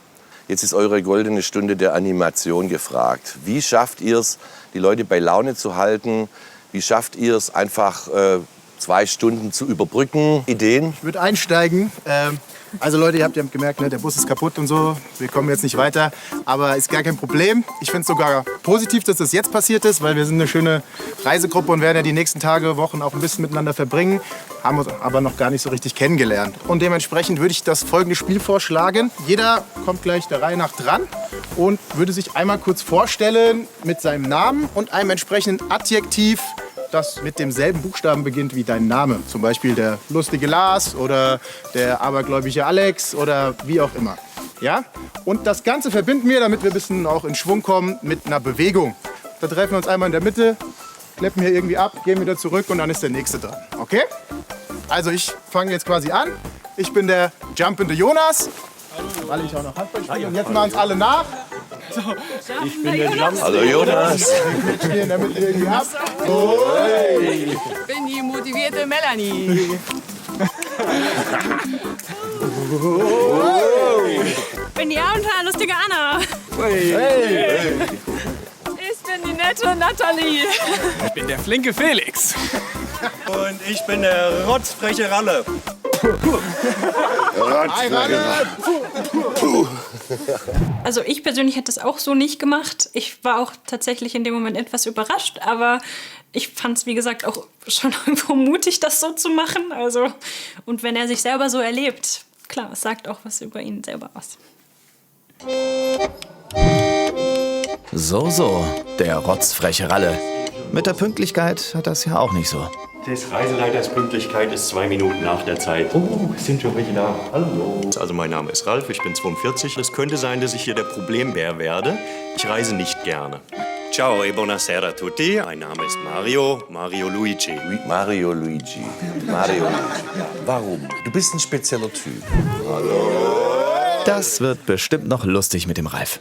Jetzt ist eure goldene Stunde der Animation gefragt. Wie schafft ihr es, die Leute bei Laune zu halten? Wie schafft ihr es, einfach 2 Stunden zu überbrücken. Ideen? Ich würde einsteigen. Also Leute, ihr habt ja gemerkt, ne, der Bus ist kaputt und so. Wir kommen jetzt nicht weiter, aber ist gar kein Problem. Ich finde es sogar positiv, dass das jetzt passiert ist, weil wir sind eine schöne Reisegruppe und werden ja die nächsten Tage, Wochen auch ein bisschen miteinander verbringen. Haben uns aber noch gar nicht so richtig kennengelernt. Und dementsprechend würde ich das folgende Spiel vorschlagen. Jeder kommt gleich der Reihe nach dran und würde sich einmal kurz vorstellen mit seinem Namen und einem entsprechenden Adjektiv, das mit demselben Buchstaben beginnt wie dein Name. Zum Beispiel der lustige Lars oder der abergläubige Alex oder wie auch immer. Ja? Und das Ganze verbinden wir, damit wir ein bisschen auch in Schwung kommen, mit einer Bewegung. Da treffen wir uns einmal in der Mitte, kleppen hier irgendwie ab, gehen wieder zurück und dann ist der Nächste dran. Okay? Also ich fange jetzt quasi an. Ich bin der Jumpende Jonas, weil ich auch noch Handball spiele. Und jetzt machen uns alle nach. Ich bin der Jump. Hallo Jonas. Wir stehen damit irgendwie ab. Oh, hey. Ich bin die motivierte Melanie. Ich bin die abenteuerlustige Anna. Hey. Ich bin die nette Nathalie. Ich bin der flinke Felix. Und ich bin der rotzfreche Ralle. Also ich persönlich hätte es auch so nicht gemacht. Ich war auch tatsächlich in dem Moment etwas überrascht, aber ich fand es, wie gesagt, auch schon irgendwo mutig, das so zu machen. Also, und wenn er sich selber so erlebt, klar, es sagt auch was über ihn selber aus. So, der rotzfreche Ralle. Mit der Pünktlichkeit hat das ja auch nicht so. Des Reiseleiters Pünktlichkeit ist 2 Minuten nach der Zeit. Oh, sind schon welche da? Hallo. Also mein Name ist Ralf, ich bin 42. Es könnte sein, dass ich hier der Problembär werde. Ich reise nicht gerne. Ciao e buonasera a tutti. Mein Name ist Mario Luigi. Mario Luigi. Warum? Du bist ein spezieller Typ. Das wird bestimmt noch lustig mit dem Ralf.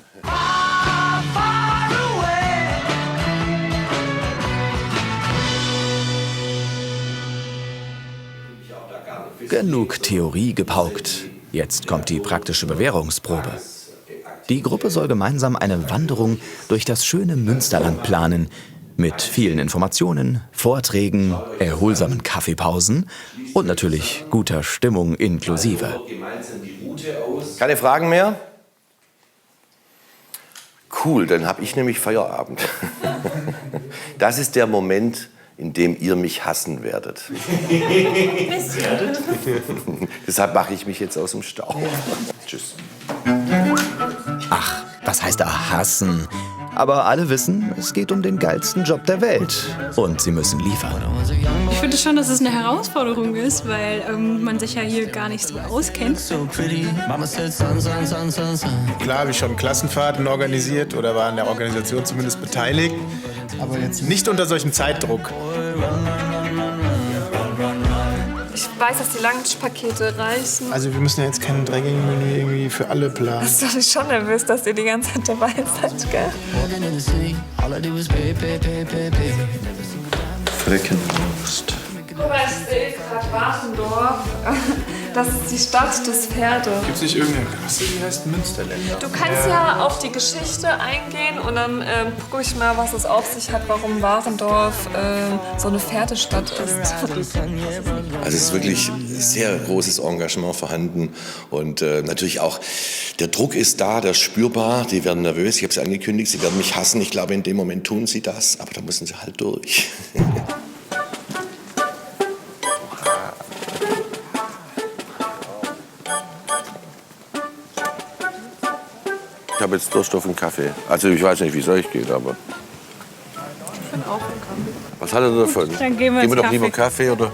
Genug Theorie gepaukt. Jetzt kommt die praktische Bewährungsprobe. Die Gruppe soll gemeinsam eine Wanderung durch das schöne Münsterland planen. Mit vielen Informationen, Vorträgen, erholsamen Kaffeepausen und natürlich guter Stimmung inklusive. Keine Fragen mehr? Cool, dann habe ich nämlich Feierabend. Das ist der Moment, in dem ihr mich hassen werdet. Deshalb mache ich mich jetzt aus dem Staub. Tschüss. Ach, was heißt da hassen? Aber alle wissen, es geht um den geilsten Job der Welt. Und sie müssen liefern. Ich finde schon, dass es eine Herausforderung ist, weil man sich ja hier gar nicht so auskennt. Klar habe ich schon Klassenfahrten organisiert oder war an der Organisation zumindest beteiligt, aber jetzt nicht unter solchem Zeitdruck. Ich weiß, dass die Lunchpakete reichen. Also wir müssen ja jetzt kein Drängelmenü irgendwie für alle planen. Das ist doch schon nervös, dass ihr die ganze Zeit dabei seid, gell? Freckenwurst. Guck mal, ich sehe gerade Warendorf. Das ist die Stadt des Pferdes. Gibt es nicht irgendeine Rasse, die heißt Münsterländer? Du kannst ja auf die Geschichte eingehen und dann gucke ich mal, was es auf sich hat, warum Warendorf so eine Pferdestadt ist. Also es ist wirklich sehr großes Engagement vorhanden und natürlich auch der Druck ist da, der ist spürbar. Die werden nervös, ich habe es angekündigt, sie werden mich hassen. Ich glaube, in dem Moment tun sie das, aber da müssen sie halt durch. Ich habe jetzt Durst auf einen Kaffee. Also ich weiß nicht, wie es euch geht, aber... Ich bin auch einen Kaffee. Was hat er davon? Dann gehen wir doch lieber Kaffee oder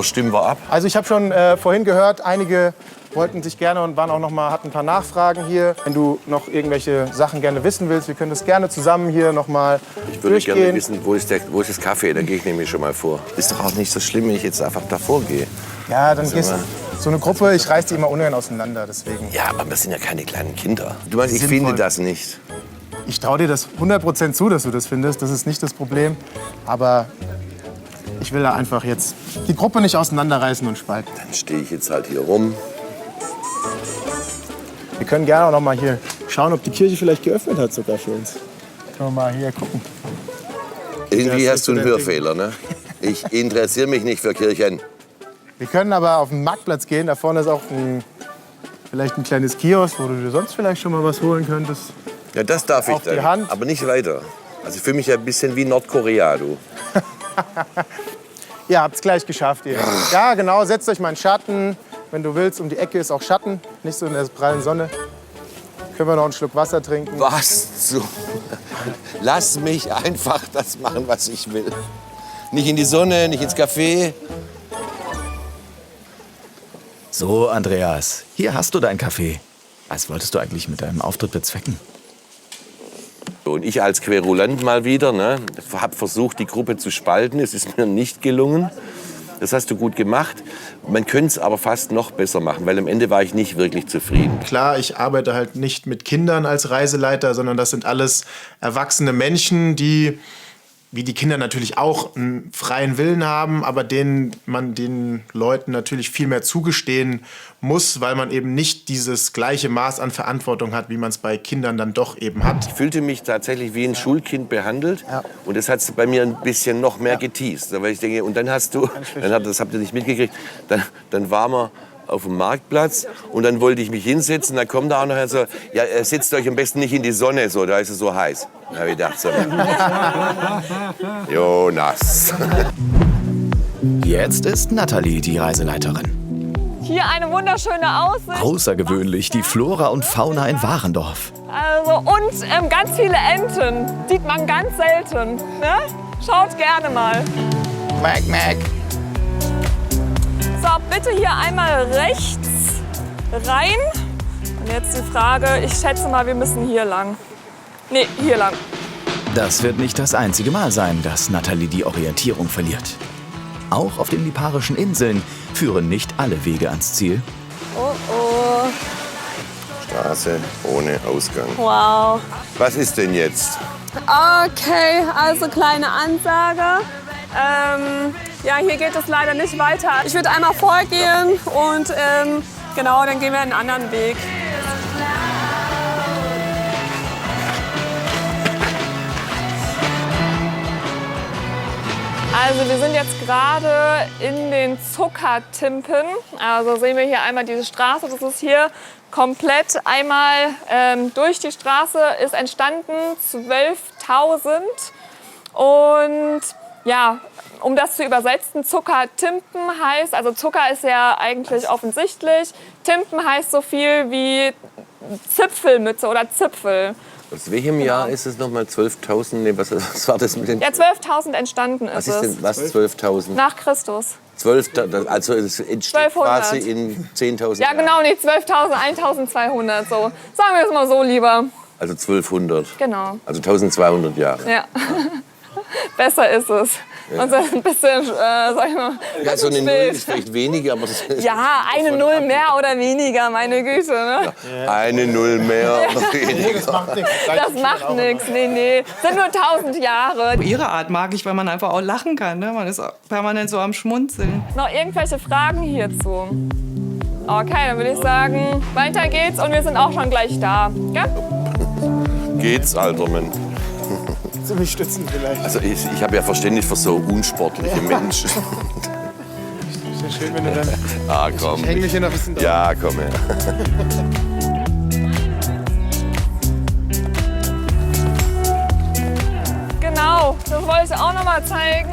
stimmen wir ab? Also ich habe schon vorhin gehört, einige wollten sich gerne und waren auch noch mal, hatten ein paar Nachfragen hier. Wenn du noch irgendwelche Sachen gerne wissen willst, wir können das gerne zusammen hier noch mal Ich würde durchgehen. gerne wissen, wo ist das Kaffee? Da gehe ich nämlich schon mal vor. Ist doch auch nicht so schlimm, wenn ich jetzt einfach davor gehe. Ja, dann gehst du. So eine Gruppe, ich reiß die immer ungern auseinander, deswegen. Ja, aber wir sind ja keine kleinen Kinder. Du meinst, ich Sinnvoll. finde das nicht? Ich traue dir das 100% zu, dass du das findest. Das ist nicht das Problem. Aber ich will da einfach jetzt die Gruppe nicht auseinanderreißen und spalten. Dann stehe ich jetzt halt hier rum. Wir können gerne auch noch mal hier schauen, ob die Kirche vielleicht geöffnet hat sogar für uns. Können wir mal hier gucken. Irgendwie Ja, hast du einen so der Hörfehler, ne? Ich interessiere mich nicht für Kirchen. Wir können aber auf den Marktplatz gehen. Da vorne ist auch vielleicht ein kleines Kiosk, wo du dir sonst vielleicht schon mal was holen könntest. Ja, das darf ich Auf die dann, Hand. aber nicht weiter. Also ich fühle mich ja ein bisschen wie Nordkorea, du. Ihr habt's gleich geschafft, ihr. Ja, genau, setzt euch mal in Schatten. Wenn du willst, um die Ecke ist auch Schatten, nicht so in der prallen Sonne. Können wir noch einen Schluck Wasser trinken? Was zu... Lass mich einfach das machen, was ich will. Nicht in die Sonne, nicht ins Café. So, Andreas, hier hast du dein Kaffee. Was wolltest du eigentlich mit deinem Auftritt bezwecken? Und ich als Querulant mal wieder, ne, habe versucht, die Gruppe zu spalten. Es ist mir nicht gelungen. Das hast du gut gemacht. Man könnte es aber fast noch besser machen, weil am Ende war ich nicht wirklich zufrieden. Klar, ich arbeite halt nicht mit Kindern als Reiseleiter, sondern das sind alles erwachsene Menschen, die, wie die Kinder natürlich auch, einen freien Willen haben, aber denen man den Leuten natürlich viel mehr zugestehen muss, weil man eben nicht dieses gleiche Maß an Verantwortung hat, wie man es bei Kindern dann doch eben hat. Ich fühlte mich tatsächlich wie ein Schulkind behandelt. Ja. Und das hat es bei mir ein bisschen noch mehr geteast. Weil ich denke, und dann hast du, das habt ihr nicht mitgekriegt, dann waren wir auf dem Marktplatz und dann wollte ich mich hinsetzen. Dann kommt da auch noch so, ja, setzt euch am besten nicht in die Sonne, so, da ist es so heiß. Da habe ich gedacht, so, Jonas. Jetzt ist Natalie die Reiseleiterin. Hier eine wunderschöne Aussicht. Außergewöhnlich die Flora und Fauna in Warendorf. Also, und ganz viele Enten. Sieht man ganz selten. Ne? Schaut gerne mal. Mac, Mac. So, bitte hier einmal rechts rein. Und jetzt die Frage, ich schätze mal, wir müssen hier lang. Nee, hier lang. Das wird nicht das einzige Mal sein, dass Natalie die Orientierung verliert. Auch auf den Liparischen Inseln führen nicht alle Wege ans Ziel. Oh, oh. Straße ohne Ausgang. Wow. Was ist denn jetzt? Okay, also kleine Ansage. Ja, hier geht es leider nicht weiter. Ich würde einmal vorgehen und genau, dann gehen wir einen anderen Weg. Also wir sind jetzt gerade in den Zuckertimpen. Also sehen wir hier einmal diese Straße. Das ist hier komplett einmal durch die Straße ist entstanden, 12.000. Und ja, um das zu übersetzen, Zuckertimpen heißt, also Zucker ist ja eigentlich offensichtlich. Timpen heißt so viel wie Zipfelmütze oder Zipfel. Aus welchem Jahr ist es nochmal? 12.000? Nee, was war das mit den... Ja, 12.000 entstanden Was ist ist es. denn, was 12.000? Nach Christus. 12, also es entsteht 1200. quasi in 10.000 Ja, genau, nicht 12.000, 1.200 so. Sagen wir es mal so lieber. Also 1200. Genau. Also 1200 Jahre. Ja. Besser ist es. Ja. Und so ein bisschen, sag ich mal, Ja, so eine Null spät. ist vielleicht weniger, aber das ist Ja, eine Null mehr oder weniger, meine Güte. Ne? eine Null mehr oder weniger. Das macht nichts. Das macht nichts, nee. Sind nur 1.000 Jahre. Ihre Art mag ich, weil man einfach auch lachen kann. Ne? Man ist permanent so am Schmunzeln. Noch irgendwelche Fragen hierzu? Okay, dann würde ich sagen, weiter geht's und wir sind auch schon gleich da. Gell? Geht's, alter Mann. Kannst du mich stützen vielleicht? Also ich habe ja Verständnis für so unsportliche Menschen. Ist ja schön, wenn du dann... Ah, komm. Ich häng mich hier noch ein bisschen drauf. Ja, komm her. Genau, das wollte ich auch noch mal zeigen.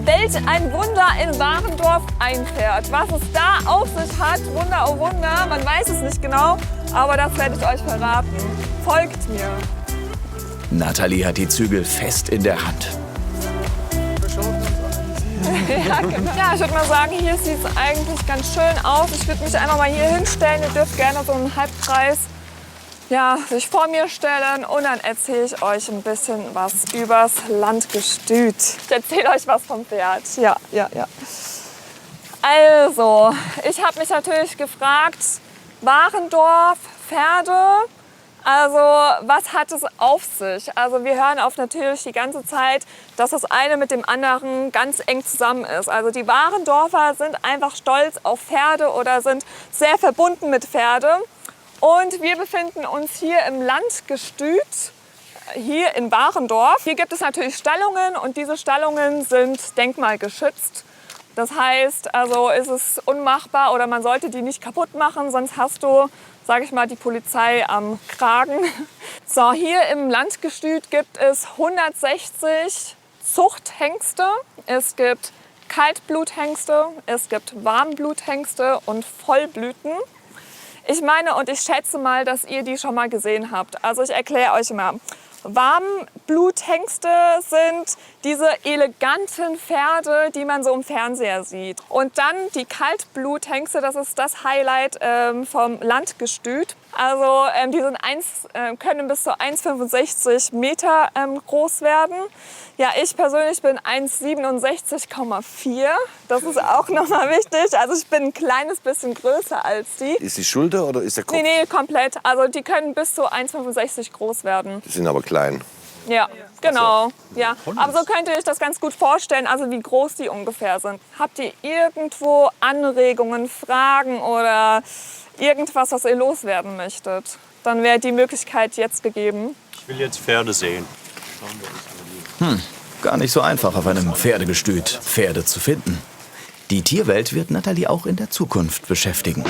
Welch ein Wunder in Warendorf einfährt. Was es da auf sich hat, Wunder oh Wunder, man weiß es nicht genau, aber das werde ich euch verraten. Folgt mir. Natalie hat die Zügel fest in der Hand. Ja, genau. Ja, ich würde mal sagen, hier sieht es eigentlich ganz schön aus. Ich würde mich einfach mal hier hinstellen. Ihr dürft gerne so einen Halbkreis sich vor mir stellen und dann erzähle ich euch ein bisschen was übers Landgestüt. Ich erzähle euch was vom Pferd. Ja. Also, ich habe mich natürlich gefragt, Warendorf, Pferde, also was hat es auf sich? Also wir hören auf natürlich die ganze Zeit, dass das eine mit dem anderen ganz eng zusammen ist. Also die Warendorfer sind einfach stolz auf Pferde oder sind sehr verbunden mit Pferde. Und wir befinden uns hier im Landgestüt. hier in Warendorf. Hier gibt es natürlich Stallungen und diese Stallungen sind denkmalgeschützt. Das heißt, also ist es unmachbar oder man sollte die nicht kaputt machen, sonst hast du, sage ich mal, die Polizei am Kragen. So, hier im Landgestüt gibt es 160 Zuchthengste. Es gibt Kaltbluthengste, es gibt Warmbluthengste und Vollblüten. Ich meine und ich schätze mal, dass ihr die schon mal gesehen habt. Also ich erkläre euch mal. Warmbluthengste sind diese eleganten Pferde, die man so im Fernseher sieht. Und dann die Kaltbluthengste, das ist das Highlight vom Landgestüt. Also die sind können bis zu 1,65 Meter groß werden. Ja, ich persönlich bin 1,67,4. Das ist auch nochmal wichtig. Also ich bin ein kleines bisschen größer als die. Ist die Schulter oder ist der Kopf? Nee, komplett. Also die können bis zu 1,65 groß werden. Die sind aber klein. Ja, genau. Ja. Aber so könnt ihr euch das ganz gut vorstellen, also wie groß die ungefähr sind. Habt ihr irgendwo Anregungen, Fragen oder irgendwas, was ihr loswerden möchtet? Dann wäre die Möglichkeit jetzt gegeben. Ich will jetzt Pferde sehen. Gar nicht so einfach, auf einem Pferdegestüt Pferde zu finden. Die Tierwelt wird Nathalie auch in der Zukunft beschäftigen.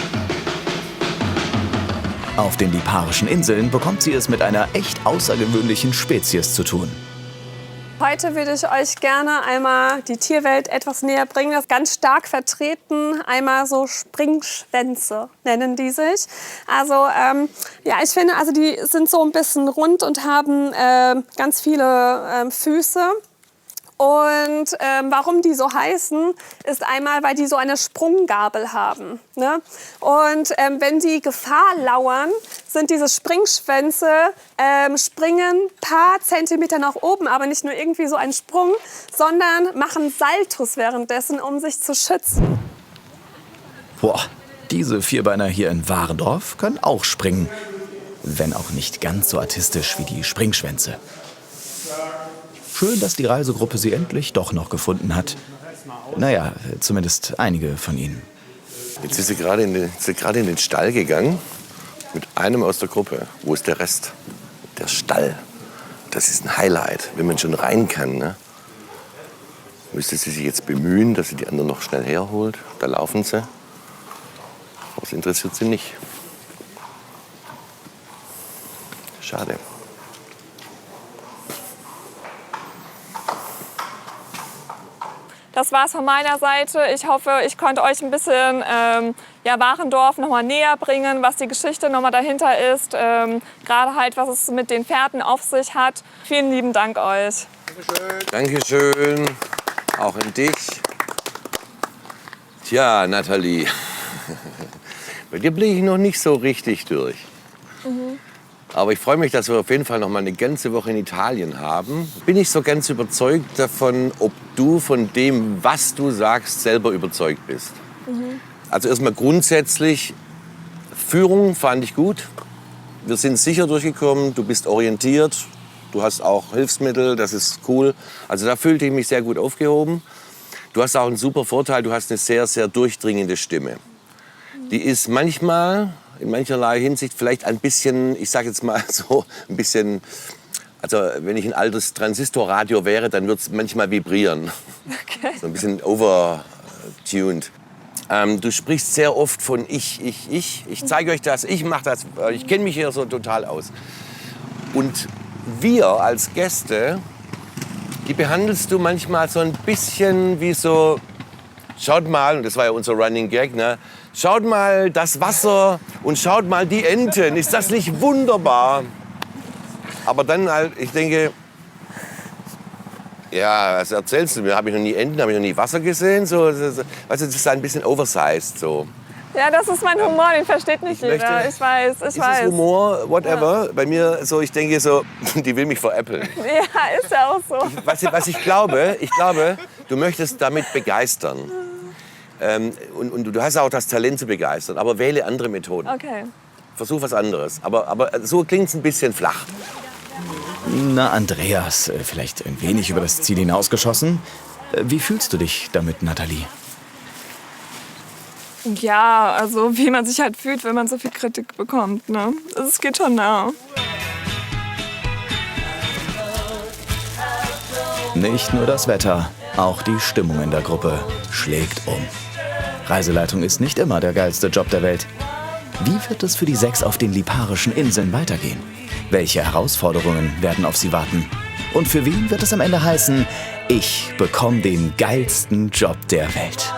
Auf den Liparischen Inseln bekommt sie es mit einer echt außergewöhnlichen Spezies zu tun. Heute würde ich euch gerne einmal die Tierwelt etwas näher bringen. Das ist ganz stark vertreten. Einmal so Springschwänze nennen die sich. Also ja, ich finde, also die sind so ein bisschen rund und haben ganz viele Füße. Und warum die so heißen, ist einmal, weil die so eine Sprunggabel haben. Ne? Und wenn die Gefahr lauern, sind diese Springschwänze, springen ein paar Zentimeter nach oben, aber nicht nur irgendwie so einen Sprung, sondern machen Saltos währenddessen, um sich zu schützen. Boah, diese Vierbeiner hier in Warendorf können auch springen. Wenn auch nicht ganz so artistisch wie die Springschwänze. Schön, dass die Reisegruppe sie endlich doch noch gefunden hat. Naja, zumindest einige von ihnen. Jetzt ist sie gerade in den Stall gegangen mit einem aus der Gruppe. Wo ist der Rest? Der Stall. Das ist ein Highlight, wenn man schon rein kann. Ne? Müsste sie sich jetzt bemühen, dass sie die anderen noch schnell herholt. Da laufen sie. Aber das interessiert sie nicht. Schade. Das war's von meiner Seite. Ich hoffe, ich konnte euch ein bisschen Warendorf noch mal näher bringen, was die Geschichte noch mal dahinter ist. Gerade halt, was es mit den Pferden auf sich hat. Vielen lieben Dank euch. Dankeschön. Auch an dich. Tja, Nathalie. Bei dir blicke ich noch nicht so richtig durch. Aber ich freue mich, dass wir auf jeden Fall noch mal eine ganze Woche in Italien haben. Bin ich so ganz überzeugt davon, ob du von dem, was du sagst, selber überzeugt bist. Also erstmal grundsätzlich, Führung fand ich gut. Wir sind sicher durchgekommen, du bist orientiert, du hast auch Hilfsmittel, das ist cool. Also da fühlte ich mich sehr gut aufgehoben. Du hast auch einen super Vorteil, du hast eine sehr, sehr durchdringende Stimme. Die ist manchmal in mancherlei Hinsicht vielleicht ein bisschen, ich sage jetzt mal so, ein bisschen, also wenn ich ein altes Transistorradio wäre, dann würde es manchmal vibrieren. Okay. So ein bisschen overtuned. Du sprichst sehr oft von ich. Ich zeige euch das, ich mache das, ich kenne mich hier so total aus. Und wir als Gäste, die behandelst du manchmal so ein bisschen wie so, schaut mal, und das war ja unser Running Gag, ne? Schaut mal das Wasser und schaut mal die Enten. Ist das nicht wunderbar? Aber dann halt, ich denke, ja, was erzählst du mir? Habe ich noch nie Enten, habe ich noch nie Wasser gesehen? So, also das ist ein bisschen oversized. So. Ja, das ist mein Humor, den versteht nicht jeder. Ich weiß. Ist Humor, whatever. Ja. Bei mir so, ich denke so, die will mich veräppeln. Ja, ist ja auch so. Was ich glaube, du möchtest damit begeistern. Und du hast auch das Talent zu begeistern, aber wähle andere Methoden. Okay. Versuch was anderes. Aber so klingt es ein bisschen flach. Na, Andreas, vielleicht ein wenig über das Ziel hinausgeschossen. Wie fühlst du dich damit, Nathalie? Ja, also wie man sich halt fühlt, wenn man so viel Kritik bekommt. Ne? Es geht schon nah. Nicht nur das Wetter, auch die Stimmung in der Gruppe schlägt um. Reiseleitung ist nicht immer der geilste Job der Welt. Wie wird es für die 6 auf den Liparischen Inseln weitergehen? Welche Herausforderungen werden auf sie warten? Und für wen wird es am Ende heißen, ich bekomme den geilsten Job der Welt?